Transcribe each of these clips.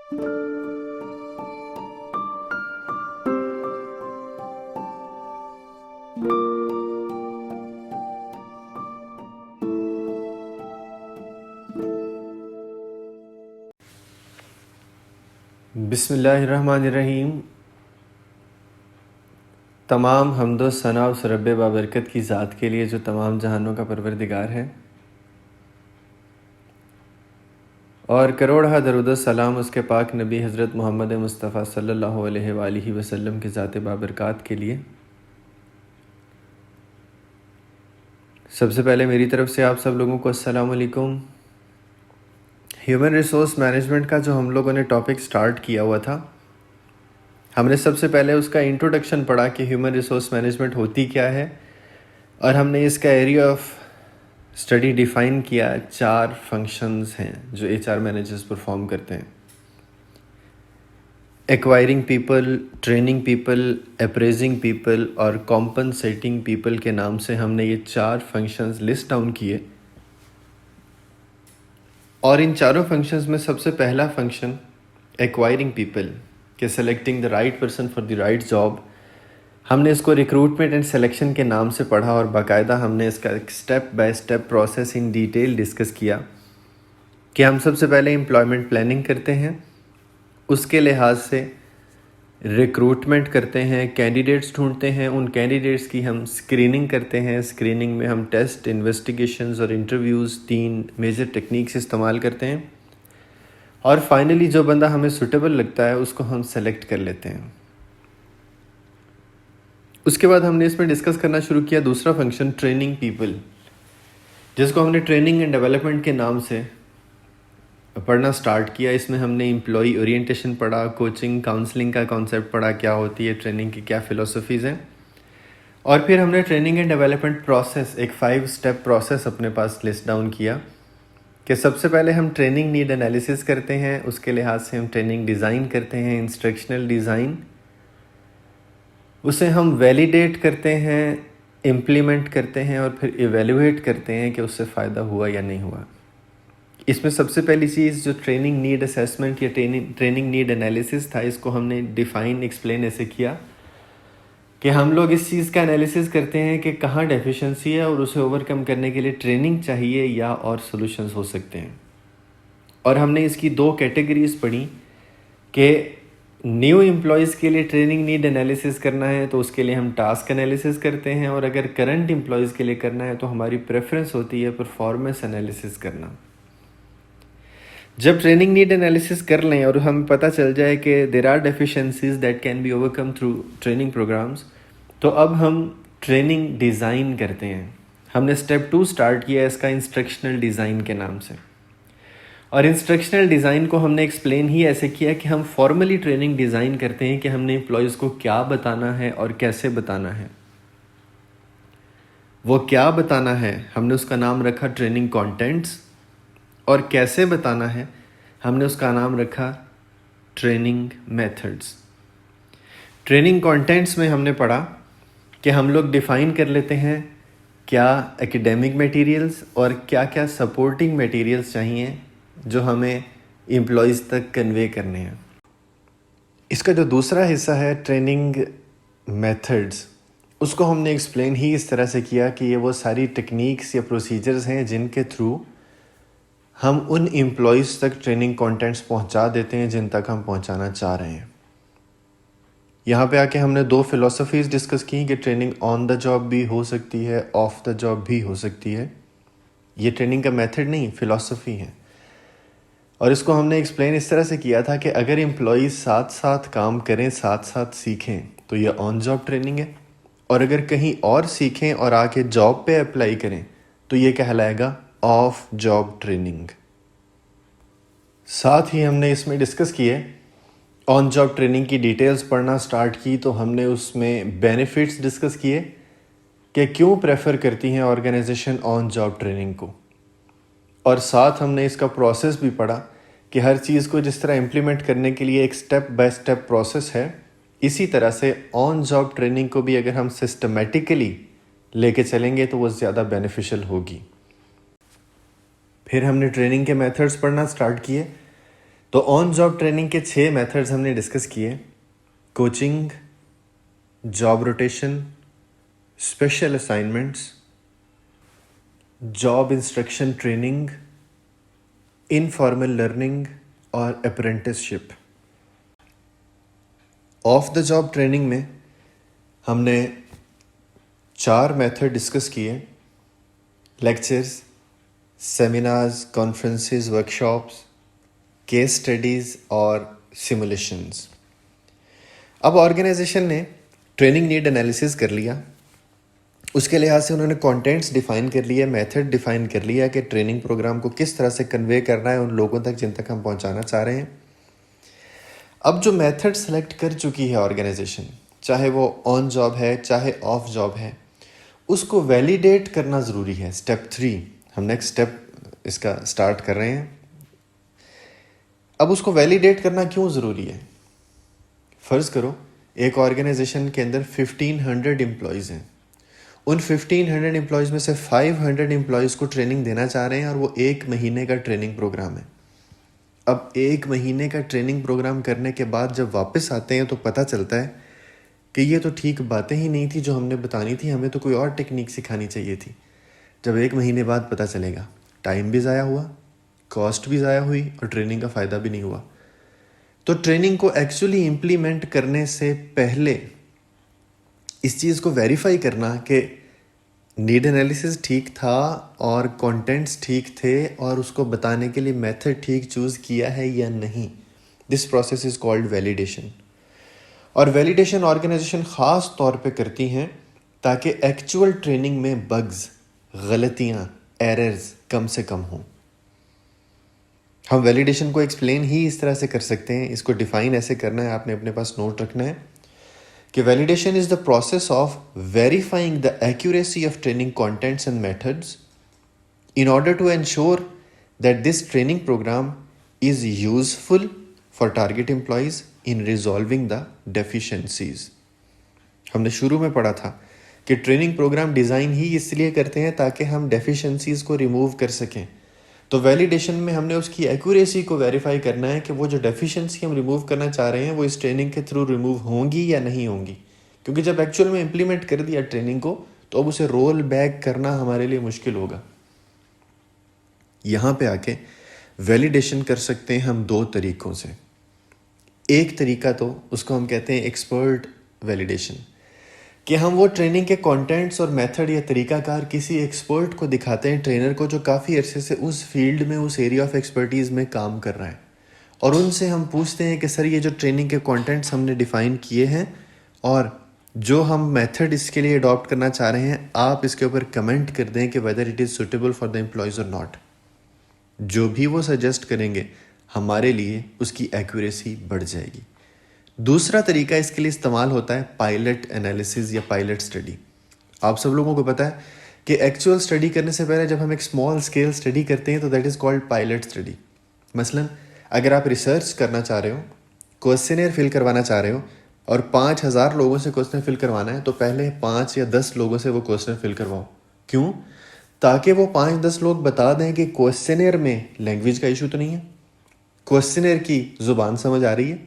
बिस्मिल्लाहिर्रहमानिर्रहीम। तमाम हम्दो सना उस रब्बे बाबरकत की ज़ात के लिए जो तमाम जहानों का परवरदिगार है, और करोड़ दरूद सलाम उसके पाक नबी हज़रत मोहम्मद मुस्तफ़ा सल्लल्लाहु अलैहि वसल्लम की ज़ात बाबरकत के लिए। सबसे पहले मेरी तरफ़ से आप सब लोगों को अस्सलाम वालेकुम। ह्यूमन रिसोर्स मैनेजमेंट का जो हम लोगों ने टॉपिक स्टार्ट किया हुआ था, हमने सबसे पहले उसका इंट्रोडक्शन पढ़ा कि ह्यूमन रिसोर्स मैनेजमेंट होती क्या है, और हमने इसका एरिया ऑफ स्टडी डिफ़ाइन किया। 4 फंक्शंस हैं जो एचआर मैनेजर्स परफॉर्म करते हैं: acquiring people, training people, appraising people और कॉम्पनसेटिंग पीपल के नाम से हमने ये 4 फंक्शंस लिस्ट डाउन किए। और इन चारों फंक्शंस में सबसे पहला फंक्शन एक्वायरिंग पीपल के selecting the right person for the right job, हमने इसको रिक्रूटमेंट एंड सिलेक्शन के नाम से पढ़ा, और बाकायदा हमने इसका एक step by step process in detail discuss किया कि हम सबसे पहले एम्प्लॉयमेंट प्लानिंग करते हैं, उसके लिहाज से रिक्रूटमेंट करते हैं, कैंडिडेट्स ढूंढते हैं, उन कैंडिडेट्स की हम स्क्रीनिंग करते हैं। स्क्रीनिंग में हम टेस्ट, इन्वेस्टिगेशंस और इंटरव्यूज़ 3 मेजर टेक्निक्स इस्तेमाल करते हैं, और फाइनली जो बंदा हमें सूटेबल लगता है उसको हम सेलेक्ट कर लेते हैं। उसके बाद हमने इसमें डिस्कस करना शुरू किया दूसरा फंक्शन ट्रेनिंग पीपल, जिसको हमने ट्रेनिंग एंड डेवलपमेंट के नाम से पढ़ना स्टार्ट किया। इसमें हमने एम्प्लॉई ओरिएंटेशन पढ़ा, कोचिंग काउंसलिंग का कॉन्सेप्ट पढ़ा, क्या होती है ट्रेनिंग की, क्या फ़िलोसफीज़ हैं, और फिर हमने ट्रेनिंग एंड डेवलपमेंट प्रोसेस, एक 5 स्टेप प्रोसेस अपने पास लिस्ट डाउन किया कि सबसे पहले हम ट्रेनिंग नीड एनालिसिस करते हैं, उसके लिहाज से हम ट्रेनिंग डिज़ाइन करते हैं, इंस्ट्रक्शनल डिज़ाइन, उसे हम वैलिडेट करते हैं, इम्प्लीमेंट करते हैं, और फिर इवेल्युएट करते हैं कि उससे फ़ायदा हुआ या नहीं हुआ। इसमें सबसे पहली चीज़ जो ट्रेनिंग नीड असेसमेंट या ट्रेनिंग नीड एनालिसिस था, इसको हमने डिफ़ाइन एक्सप्लेन ऐसे किया कि हम लोग इस चीज़ का एनालिसिस करते हैं कि कहाँ डेफिशिएंसी है और उसे ओवरकम करने के लिए ट्रेनिंग चाहिए या और सॉल्यूशंस हो सकते हैं। और हमने इसकी 2 कैटेगरीज पढ़ी कि न्यू एम्प्लॉयज़ के लिए ट्रेनिंग नीड एनालिसिस करना है तो उसके लिए हम टास्क एनालिसिस करते हैं, और अगर करंट एम्प्लॉयज़ के लिए करना है तो हमारी प्रेफरेंस होती है परफॉर्मेंस एनालिसिस करना। जब ट्रेनिंग नीड एनालिसिस कर लें और हमें पता चल जाए कि there are deficiencies that can be overcome through training programs, तो अब हम ट्रेनिंग डिज़ाइन करते हैं। हमने स्टेप 2 स्टार्ट किया इसका इंस्ट्रक्शनल डिज़ाइन के नाम से, और इंस्ट्रक्शनल डिज़ाइन को हमने एक्सप्लेन ही ऐसे किया कि हम फॉर्मली ट्रेनिंग डिज़ाइन करते हैं कि हमने एम्प्लॉयज़ को क्या बताना है और कैसे बताना है। वो क्या बताना है हमने उसका नाम रखा ट्रेनिंग कंटेंट्स, और कैसे बताना है हमने उसका नाम रखा ट्रेनिंग मेथड्स। ट्रेनिंग कंटेंट्स में हमने पढ़ा कि हम लोग डिफ़ाइन कर लेते हैं क्या एकेडमिक मटेरियल्स और क्या क्या सपोर्टिंग मटेरियल्स चाहिए जो हमें एम्प्लॉयज़ तक कन्वे करने हैं। इसका जो दूसरा हिस्सा है ट्रेनिंग मेथड्स, उसको हमने एक्सप्लेन ही इस तरह से किया कि ये वो सारी टेक्निक्स या प्रोसीजर्स हैं जिनके थ्रू हम उन एम्प्लॉयज़ तक ट्रेनिंग कंटेंट्स पहुंचा देते हैं जिन तक हम पहुंचाना चाह रहे हैं। यहाँ पे आके हमने 2 फ़िलोसफीज़ डिस्कस की कि ट्रेनिंग ऑन द जॉब भी हो सकती है, ऑफ द जॉब भी हो सकती है। ये ट्रेनिंग का मेथड नहीं, फ़िलोसफी है। और इसको हमने एक्सप्लेन इस तरह से किया था कि अगर एम्प्लॉयज़ साथ साथ काम करें, साथ साथ सीखें, तो ये ऑन जॉब ट्रेनिंग है, और अगर कहीं और सीखें और आके जॉब पे अप्लाई करें तो ये कहलाएगा ऑफ जॉब ट्रेनिंग। साथ ही हमने इसमें डिस्कस किए, ऑन जॉब ट्रेनिंग की डिटेल्स पढ़ना स्टार्ट की तो हमने उसमें बेनिफिट्स डिस्कस किए कि क्यों प्रेफर करती हैं ऑर्गेनाइजेशन ऑन जॉब ट्रेनिंग को, और साथ हमने इसका प्रोसेस भी पढ़ा कि हर चीज़ को जिस तरह इम्प्लीमेंट करने के लिए एक स्टेप बाय स्टेप प्रोसेस है, इसी तरह से ऑन जॉब ट्रेनिंग को भी अगर हम सिस्टमेटिकली लेके चलेंगे तो वो ज़्यादा बेनिफिशियल होगी। फिर हमने ट्रेनिंग के मेथड्स पढ़ना स्टार्ट किए तो ऑन जॉब ट्रेनिंग के 6 मेथड्स हमने डिस्कस किए: coaching, job rotation, special assignments, job instruction training, informal learning और apprenticeship. Off the job training में हमने 4 मेथड डिस्कस किए: lectures, seminars, conferences, workshops, case studies और सिमुलेशंस। अब ऑर्गेनाइजेशन ने ट्रेनिंग नीड एनालिसिस कर लिया, उसके लिहाज से उन्होंने कंटेंट्स डिफाइन कर लिया, मेथड डिफाइन कर लिया कि ट्रेनिंग प्रोग्राम को किस तरह से कन्वे करना है उन लोगों तक जिन तक हम पहुंचाना चाह रहे हैं। अब जो मेथड सेलेक्ट कर चुकी है ऑर्गेनाइजेशन, चाहे वो ऑन जॉब है चाहे ऑफ जॉब है, उसको वैलिडेट करना ज़रूरी है। स्टेप 3 हम नेक्स्ट स्टेप इसका स्टार्ट कर रहे हैं। अब उसको वैलिडेट करना क्यों ज़रूरी है? फ़र्ज़ करो एक ऑर्गेनाइजेशन के अंदर 1500 एम्प्लॉयज़ हैं, उन 1500 एम्प्लॉयज़ में से 500 एम्प्लॉयज़ को ट्रेनिंग देना चाह रहे हैं और वो 1 महीने का ट्रेनिंग प्रोग्राम है। अब 1 महीने का ट्रेनिंग प्रोग्राम करने के बाद जब वापस आते हैं तो पता चलता है कि ये तो ठीक बातें ही नहीं थी जो हमने बतानी थी, हमें तो कोई और टेक्निक सिखानी चाहिए थी। जब 1 महीने बाद पता चलेगा, टाइम भी ज़ाया हुआ, कॉस्ट भी ज़ाया हुई और ट्रेनिंग का फ़ायदा भी नहीं हुआ। तो ट्रेनिंग को एक्चुअली इम्प्लीमेंट करने से पहले इस चीज़ को वेरीफाई करना कि नीड एनालिसिस ठीक था और कंटेंट्स ठीक थे और उसको बताने के लिए मेथड ठीक चूज़ किया है या नहीं, this process is called validation. और वैलिडेशन ऑर्गेनाइजेशन ख़ास तौर पे करती हैं ताकि एक्चुअल ट्रेनिंग में बग्स, गलतियाँ, एरर्स कम से कम हों। हम वैलिडेशन को एक्सप्लेन ही इस तरह से कर सकते हैं, इसको डिफ़ाइन ऐसे करना है, आपने अपने पास नोट रखना है कि validation is the process of verifying the accuracy of training contents and methods in order to ensure that this training program is useful for target employees in resolving the deficiencies। हमने शुरू में पढ़ा था कि training programme design ही इसलिए करते हैं ताकि हम डेफिशिएंसीज़ को रिमूव कर सकें। तो वैलिडेशन में हमने उसकी एक्यूरेसी को वेरीफाई करना है कि वो जो डेफिशिएंसी हम रिमूव करना चाह रहे हैं वो इस ट्रेनिंग के थ्रू रिमूव होंगी या नहीं होंगी, क्योंकि जब एक्चुअल में इम्प्लीमेंट कर दिया ट्रेनिंग को तो अब उसे रोल बैक करना हमारे लिए मुश्किल होगा। यहाँ पे आके वैलिडेशन कर सकते हैं हम 2 तरीक़ों से। एक तरीका तो उसको हम कहते हैं एक्सपर्ट वैलिडेशन, कि हम वो ट्रेनिंग के कंटेंट्स और मेथड या तरीकाकार किसी एक्सपर्ट को दिखाते हैं, ट्रेनर को, जो काफ़ी अरसे से उस फील्ड में, उस एरिया ऑफ एक्सपर्टीज़ में काम कर रहा है, और उनसे हम पूछते हैं कि सर ये जो ट्रेनिंग के कंटेंट्स हमने डिफ़ाइन किए हैं और जो हम मेथड इसके लिए अडॉप्ट करना चाह रहे हैं, आप इसके ऊपर कमेंट कर दें कि whether it is suitable for the employees और नॉट। जो भी वो सजेस्ट करेंगे हमारे लिए उसकी एक्यूरेसी बढ़ जाएगी। दूसरा तरीका इसके लिए इस्तेमाल होता है पायलट एनालिसिस या पायलट स्टडी। आप सब लोगों को पता है कि एक्चुअल स्टडी करने से पहले जब हम एक स्मॉल स्केल स्टडी करते हैं तो that is called pilot study. मसलन अगर आप रिसर्च करना चाह रहे हो, क्वेश्चनर फिल करवाना चाह रहे हो और 5000 लोगों से क्वेश्चन फिल करवाना है, तो पहले 5 या 10 लोगों से वो क्वेश्चन फिल करवाओ। क्यों? ताकि वो 5-10 लोग बता दें कि क्वेश्चनर में लैंग्वेज का इशू तो नहीं है, क्वेश्चनर की ज़ुबान समझ आ रही है,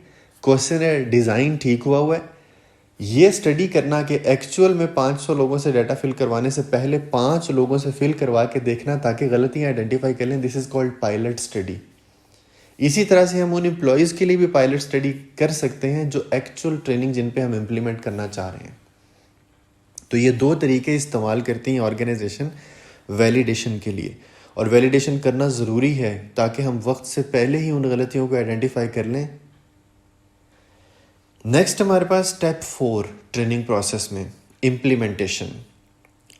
क्वेश्चनर डिज़ाइन ठीक हुआ है। ये स्टडी करना कि एक्चुअल में 500 लोगों से डाटा फिल करवाने से पहले 5 लोगों से फिल करवा के देखना ताकि गलतियाँ आइडेंटिफाई कर लें, this is called pilot study. इसी तरह से हम उन एम्प्लॉयज़ के लिए भी पायलट स्टडी कर सकते हैं जो एक्चुअल ट्रेनिंग जिन पे हम इम्प्लीमेंट करना चाह रहे हैं। तो ये 2 तरीके इस्तेमाल करती हैं ऑर्गेनाइजेशन वैलिडेशन के लिए, और वैलिडेशन करना ज़रूरी है ताकि हम वक्त से पहले ही उन गलतियों को आइडेंटिफाई कर लें। नेक्स्ट हमारे पास स्टेप 4 ट्रेनिंग प्रोसेस में इम्प्लीमेंटेशन।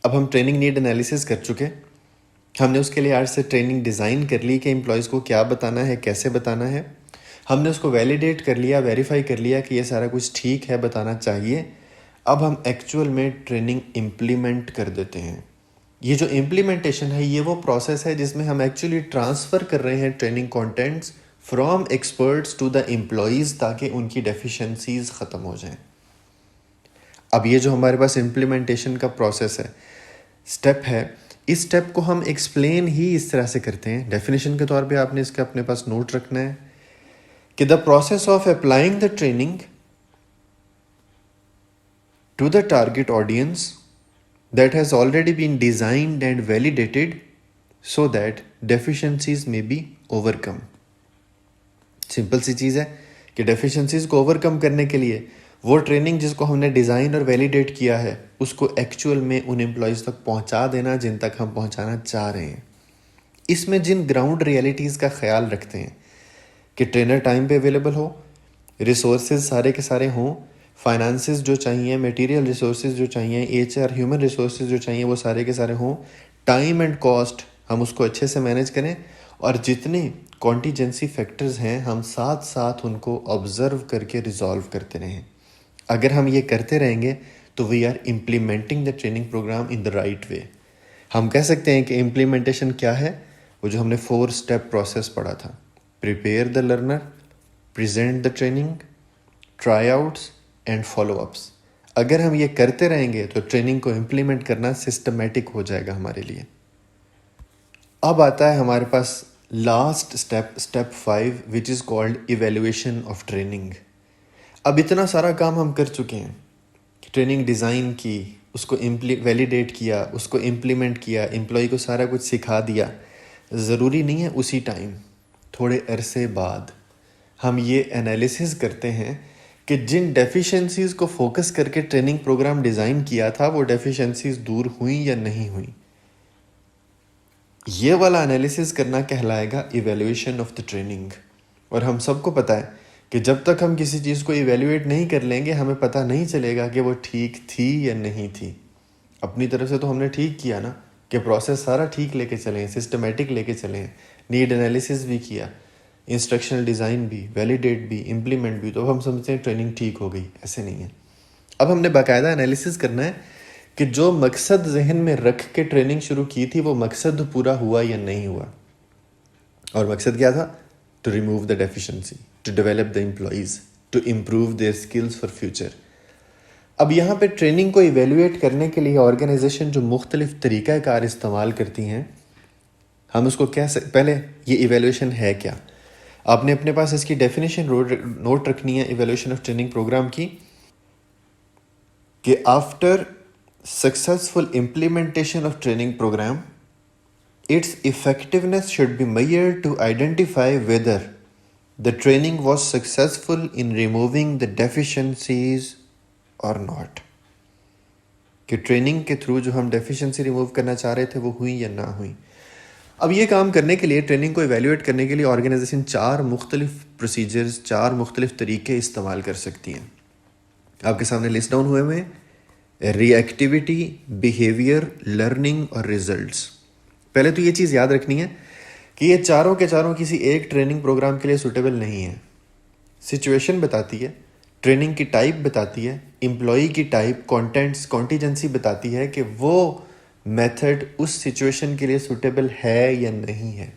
अब हम ट्रेनिंग नीड एनालिसिस कर चुके, हमने उसके लिए आज से ट्रेनिंग डिज़ाइन कर ली कि एम्प्लॉयज़ को क्या बताना है, कैसे बताना है। हमने उसको वैलिडेट कर लिया, वेरीफाई कर लिया कि ये सारा कुछ ठीक है, बताना चाहिए। अब हम एक्चुअल में ट्रेनिंग इम्प्लीमेंट कर देते हैं। ये जो इम्प्लीमेंटेशन है ये वो प्रोसेस है जिसमें हम एक्चुअली ट्रांसफ़र कर रहे हैं training contents from experts to the employees ताकि उनकी डेफिशिएंसीज ख़त्म हो जाएं। अब ये जो हमारे पास इम्प्लीमेंटेशन का प्रोसेस है, स्टेप है, इस स्टेप को हम एक्सप्लेन ही इस तरह से करते हैं। डेफिनेशन के तौर पे आपने इसका अपने पास नोट रखना है कि the process of applying the training to the target audience that has already been designed and validated so that deficiencies may be overcome. Simple सी चीज़ है कि डेफिशिएंसीज को ओवरकम करने के लिए वो ट्रेनिंग जिसको हमने डिज़ाइन और वैलिडेट किया है उसको एक्चुअल में उन एम्प्लॉयज़ तक पहुंचा देना जिन तक हम पहुंचाना चाह रहे हैं। इसमें जिन ग्राउंड रियलिटीज़ का ख्याल रखते हैं कि ट्रेनर टाइम पे अवेलेबल हो, रिसोर्सेज सारे के सारे हों, फाइनेंसेस जो चाहिए, मटेरियल रिसोर्सेज जो चाहिए, HR ह्यूमन रिसोर्सेज जो चाहिए वो सारे के सारे हों, टाइम एंड कॉस्ट हम उसको अच्छे से मैनेज करें और जितने कॉन्टीजेंसी फैक्टर्स हैं हम साथ साथ उनको ऑब्जर्व करके रिजॉल्व करते रहें। अगर हम ये करते रहेंगे तो we are implementing the training program in the right way. हम कह सकते हैं कि इम्प्लीमेंटेशन क्या है, वो जो हमने 4 स्टेप प्रोसेस पढ़ा था, prepare the learner, present the training, try outs and follow-ups. अगर हम ये करते रहेंगे तो ट्रेनिंग को इम्प्लीमेंट करना सिस्टमेटिक हो जाएगा हमारे लिए। अब आता है हमारे पास last step, step 5, which is called evaluation of training. अब इतना सारा काम हम कर चुके हैं, ट्रेनिंग डिज़ाइन की, उसको वैलिडेट किया, उसको इम्प्लीमेंट किया, एम्प्लॉय को सारा कुछ सिखा दिया। ज़रूरी नहीं है उसी टाइम, थोड़े अरसे बाद हम ये एनालिसिस करते हैं कि जिन डेफिशिएंसीज़ को फोकस करके ट्रेनिंग प्रोग्राम डिज़ाइन किया था वो डेफिशिएंसीज़ दूर हुई या नहीं हुई। ये वाला एनालिसिस करना कहलाएगा इवैल्यूएशन ऑफ द ट्रेनिंग। और हम सबको पता है कि जब तक हम किसी चीज़ को इवैल्यूएट नहीं कर लेंगे हमें पता नहीं चलेगा कि वो ठीक थी या नहीं थी। अपनी तरफ से तो हमने ठीक किया ना, कि प्रोसेस सारा ठीक लेके चलें, सिस्टमेटिक लेके चलें, नीड एनालिसिस भी किया, इंस्ट्रक्शनल डिज़ाइन भी, वैलिडेट भी, इम्प्लीमेंट भी, तो अब हम समझते हैं ट्रेनिंग ठीक हो गई। ऐसे नहीं है। अब हमने बाकायदा एनालिसिस करना है कि जो मकसद जहन में रख के ट्रेनिंग शुरू की थी वो मकसद पूरा हुआ या नहीं हुआ। और मकसद क्या था? To remove the deficiency, to develop the employees, to improve their skills for future. अब यहाँ पे ट्रेनिंग को इवेल्युएट करने के लिए ऑर्गेनाइजेशन जो मुख्तलिफ तरीक़ाकार इस्तेमाल करती हैं, हम उसको पहले ये इवेल्युएशन है क्या, आपने अपने पास इसकी डेफिनेशन नोट रखनी है इवेल्यूशन ऑफ ट्रेनिंग प्रोग्राम की, कि after successful implementation of training program its effectiveness should be measured to identify whether the training was successful in removing the deficiencies और नॉट। कि ट्रेनिंग के थ्रू जो हम deficiency remove करना चाह रहे थे वो हुई या ना हुई। अब ये काम करने के लिए, ट्रेनिंग को इवेल्युएट करने के लिए ऑर्गेनाइजेशन 4 मुख्तलिफ प्रोसीजर्स, 4 मुख्तलिफ तरीके इस्तेमाल कर सकती हैं। आपके सामने लिस्ट डाउन हुए हुए हैं, रिएक्टिविटी, बिहेवियर, लर्निंग और रिजल्ट्स। पहले तो ये चीज़ याद रखनी है कि ये चारों के चारों किसी एक ट्रेनिंग प्रोग्राम के लिए सूटेबल नहीं है। सिचुएशन बताती है, ट्रेनिंग की टाइप बताती है, एम्प्लॉई की टाइप, कॉन्टेंट्स, कॉन्टीजेंसी बताती है कि वो मेथड उस सिचुएशन के लिए सूटेबल है या नहीं है।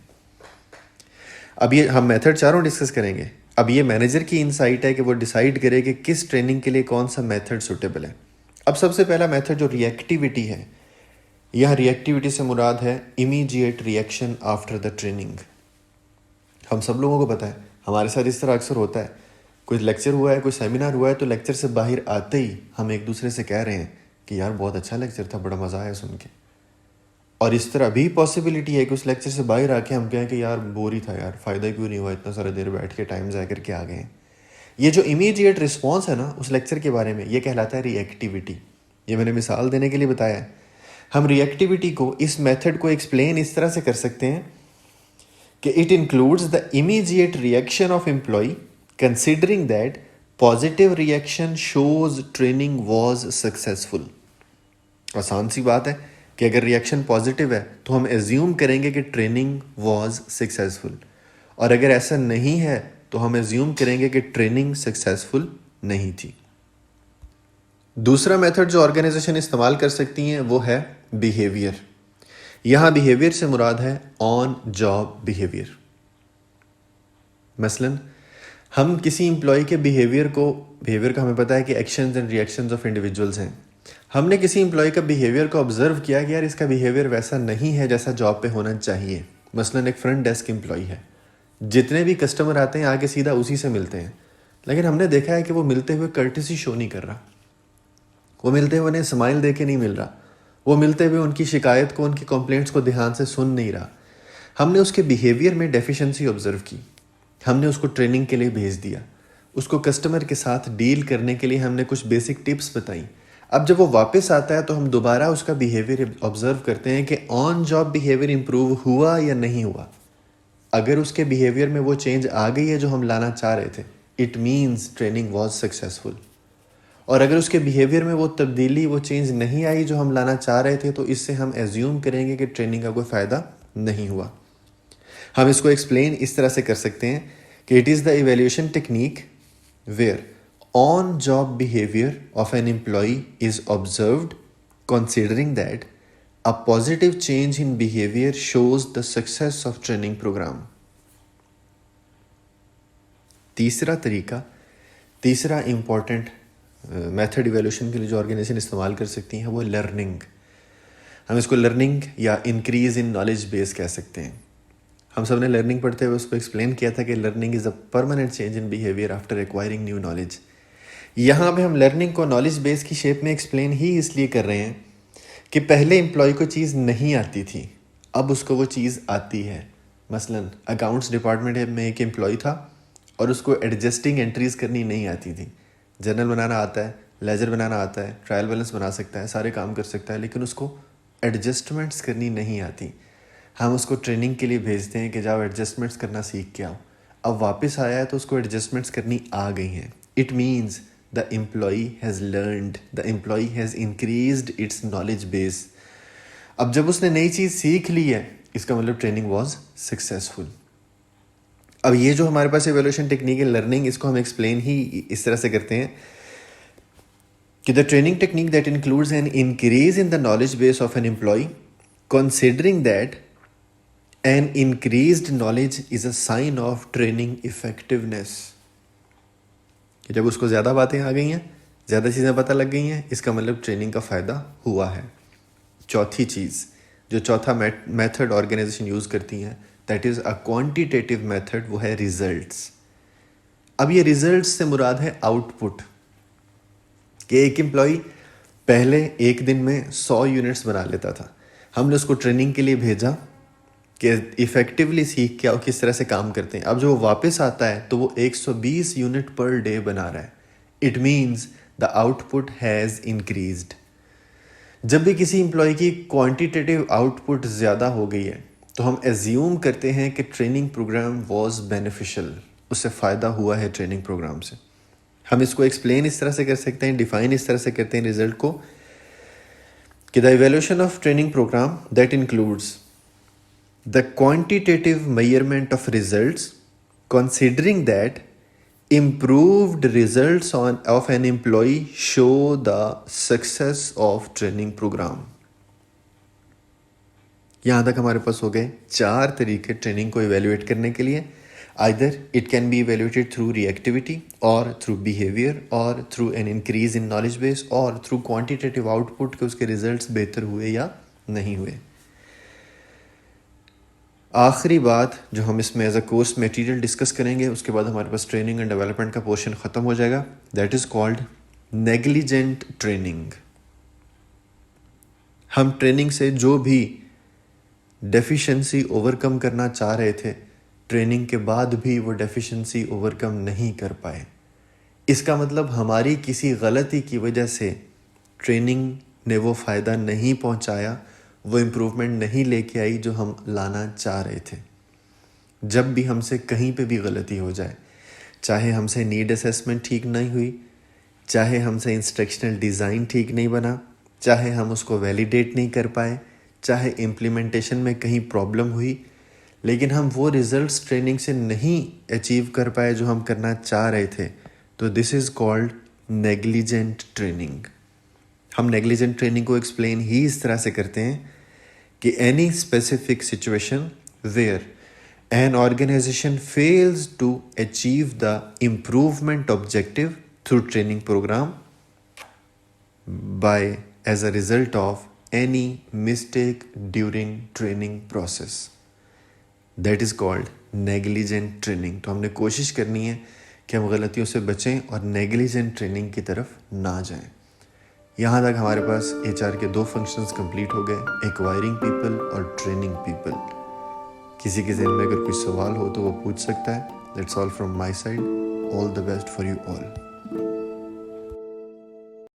अब ये हम मेथड चारों डिस्कस करेंगे। अब ये मैनेजर की इनसाइट है कि वो डिसाइड करे कि किस ट्रेनिंग के लिए कौन सा मेथड सूटेबल है। अब सबसे पहला मेथड जो रिएक्टिविटी है, यह रिएक्टिविटी से मुराद है immediate reaction after the training. हम सब लोगों को पता है, हमारे साथ इस तरह अक्सर होता है, कोई लेक्चर हुआ है, कोई सेमिनार हुआ है, तो लेक्चर से बाहर आते ही हम एक दूसरे से कह रहे हैं कि यार बहुत अच्छा लेक्चर था, बड़ा मज़ा आया सुन के। और इस तरह भी पॉसिबिलिटी है कि उस लेक्चर से बाहर आके हम कहें कि यार बोर ही था, यार फ़ायदा क्यों नहीं हुआ, इतना सारा देर बैठ के टाइम ज़ाया करके आ गए। ये जो इमीडिएट रिस्पॉन्स है ना उस लेक्चर के बारे में, ये कहलाता है रिएक्टिविटी। ये मैंने मिसाल देने के लिए बताया है। हम रिएक्टिविटी को, इस मेथड को एक्सप्लेन इस तरह से कर सकते हैं कि it includes the immediate reaction of employee considering that positive reaction shows training was successful. आसान सी बात है कि अगर रिएक्शन पॉजिटिव है तो हम एज्यूम करेंगे कि ट्रेनिंग वॉज सक्सेसफुल, और अगर ऐसा नहीं है तो हम एज्यूम करेंगे कि ट्रेनिंग सक्सेसफुल नहीं थी। दूसरा मेथड जो ऑर्गेनाइजेशन इस्तेमाल कर सकती हैं वो है बिहेवियर। यहाँ बिहेवियर से मुराद है ऑन जॉब बिहेवियर। मसलन हम किसी एम्प्लॉय के बिहेवियर का हमें पता है कि actions and reactions of individuals हैं। हमने किसी एम्प्लॉय का बिहेवियर को ऑब्जर्व किया कि यार इसका बिहेवियर वैसा नहीं है जैसा जॉब पे होना चाहिए। मसलन एक फ्रंट डेस्क एम्प्लॉय है, जितने भी कस्टमर आते हैं आके सीधा उसी से मिलते हैं, लेकिन हमने देखा है कि वो मिलते हुए कर्टेसी शो नहीं कर रहा, वो मिलते हुए उन्हें स्माइल दे के नहीं मिल रहा, वो मिलते हुए उनकी शिकायत को, उनकी कंप्लेंट्स को ध्यान से सुन नहीं रहा। हमने उसके बिहेवियर में डेफिशिएंसी ऑब्जर्व की, हमने उसको ट्रेनिंग के लिए भेज दिया, उसको कस्टमर के साथ डील करने के लिए हमने कुछ बेसिक टिप्स बताई। अब जब वो वापस आता है तो हम दोबारा उसका बिहेवियर ऑब्जर्व करते हैं कि ऑन जॉब बिहेवियर इंप्रूव हुआ या नहीं हुआ। अगर उसके बिहेवियर में वो चेंज आ गई है जो हम लाना चाह रहे थे, it means training was successful. और अगर उसके बिहेवियर में वो तब्दीली, वो चेंज नहीं आई जो हम लाना चाह रहे थे, तो इससे हम एज्यूम करेंगे कि ट्रेनिंग का कोई फ़ायदा नहीं हुआ। हम इसको एक्सप्लेन इस तरह से कर सकते हैं कि it is the evaluation technique where on job behaviour of an employee is observed considering that a positive change in behavior shows the success of training program. तीसरा तरीका, तीसरा इम्पॉर्टेंट मेथड इवेल्यूशन के लिए जो ऑर्गेनाइजेशन इस्तेमाल कर सकती हैं वो लर्निंग। हम इसको लर्निंग या इंक्रीज इन नॉलेज बेस कह सकते हैं। हम सब ने लर्निंग पढ़ते हुए उसको एक्सप्लेन किया था कि learning is a permanent change in behaviour after acquiring new knowledge. यहाँ पे हम लर्निंग को नॉलेज बेस की शेप में एक्सप्लेन ही इसलिए कर रहे हैं कि पहले एम्प्लॉय को चीज़ नहीं आती थी, अब उसको वो चीज़ आती है। मसलन अकाउंट्स डिपार्टमेंट में एक एम्प्लॉय था और उसको एडजस्टिंग एंट्रीज़ करनी नहीं आती थी। जर्नल बनाना आता है, लेजर बनाना आता है, ट्रायल बैलेंस बना सकता है, सारे काम कर सकता है, लेकिन उसको एडजस्टमेंट्स करनी नहीं आती। हम उसको ट्रेनिंग के लिए भेजते हैं कि जाओ एडजस्टमेंट्स करना सीख के आओ। अब वापस आया है तो उसको एडजस्टमेंट्स करनी आ गई हैं। It means the employee has learned, the employee has increased its knowledge base. अब जब उसने नई चीज़ सीख ली है, इसका मतलब ट्रेनिंग वॉज सक्सेसफुल। अब ये जो हमारे पास इवैल्यूएशन टेक्निक है लर्निंग, इसको हम एक्सप्लेन ही इस तरह से करते हैं कि the training technique that includes an increase in the knowledge base of an employee considering that an increased knowledge is a sign of training effectiveness. कि जब उसको ज़्यादा बातें आ गई हैं, ज़्यादा चीज़ें पता लग गई हैं, इसका मतलब ट्रेनिंग का फ़ायदा हुआ है। चौथी चीज़, जो चौथा मेथड ऑर्गेनाइजेशन यूज़ करती हैं, that is a quantitative method, वो है रिजल्ट्स। अब ये रिजल्ट्स से मुराद है आउटपुट। कि एक एम्प्लॉय पहले एक दिन में 100 यूनिट्स बना लेता था, हमने उसको ट्रेनिंग के लिए भेजा कि इफ़ेक्टिवली सीख के आओ किस तरह से काम करते हैं। अब जो वो वापस आता है तो वो 120 यूनिट पर डे बना रहा है। It means the output has increased. जब भी किसी एम्प्लॉय की क्वांटिटेटिव आउटपुट ज़्यादा हो गई है तो हम एज्यूम करते हैं कि ट्रेनिंग प्रोग्राम वॉज बेनिफिशियल, उससे फ़ायदा हुआ है ट्रेनिंग प्रोग्राम से। हम इसको एक्सप्लेन इस तरह से कर सकते हैं, डिफाइन इस तरह से करते हैं रिजल्ट को कि the evaluation of training program that includes the quantitative measurement of results considering that improved results of an employee show the success of training program. यहाँ तक हमारे पास हो गए 4 तरीके ट्रेनिंग को इवेल्युएट करने के लिए। Either it can be evaluated through reactivity or through behavior or through an increase in knowledge base or through quantitative output कि उसके results बेहतर हुए या नहीं हुए। आखिरी बात जो हम इसमें as a course material discuss करेंगे, उसके बाद हमारे पास ट्रेनिंग एंड डेवलपमेंट का पोर्शन ख़त्म हो जाएगा, that is called negligent training. हम ट्रेनिंग से जो भी डेफिशिएंसी ओवरकम करना चाह रहे थे, ट्रेनिंग के बाद भी वो डेफिशिएंसी ओवरकम नहीं कर पाए। इसका मतलब हमारी किसी गलती की वजह से ट्रेनिंग ने वो फ़ायदा नहीं पहुंचाया, वो इम्प्रूवमेंट नहीं लेके आई जो हम लाना चाह रहे थे। जब भी हमसे कहीं पे भी गलती हो जाए, चाहे हमसे नीड असेसमेंट ठीक नहीं हुई, चाहे हमसे इंस्ट्रक्शनल डिज़ाइन ठीक नहीं बना, चाहे हम उसको वैलिडेट नहीं कर पाए, चाहे इम्प्लीमेंटेशन में कहीं प्रॉब्लम हुई, लेकिन हम वो रिजल्ट्स ट्रेनिंग से नहीं अचीव कर पाए जो हम करना चाह रहे थे, तो this is called negligent training. हम नेग्लिजेंट ट्रेनिंग को एक्सप्लेन ही इस तरह से करते हैं कि any specific situation where an organisation fails to achieve the improvement objective through training program by as a result of any mistake during training process. That is called negligent training. तो हमने कोशिश करनी है कि हम गलतियों से बचें और नेग्लिजेंट ट्रेनिंग की तरफ ना जाएं। यहाँ तक हमारे पास HR के 2 फंक्शंस कंप्लीट हो गए, एक्वायरिंग पीपल और ट्रेनिंग पीपल। किसी के ज़हन में अगर कोई सवाल हो तो वो पूछ सकता है। That's all from my side. All the best for you all.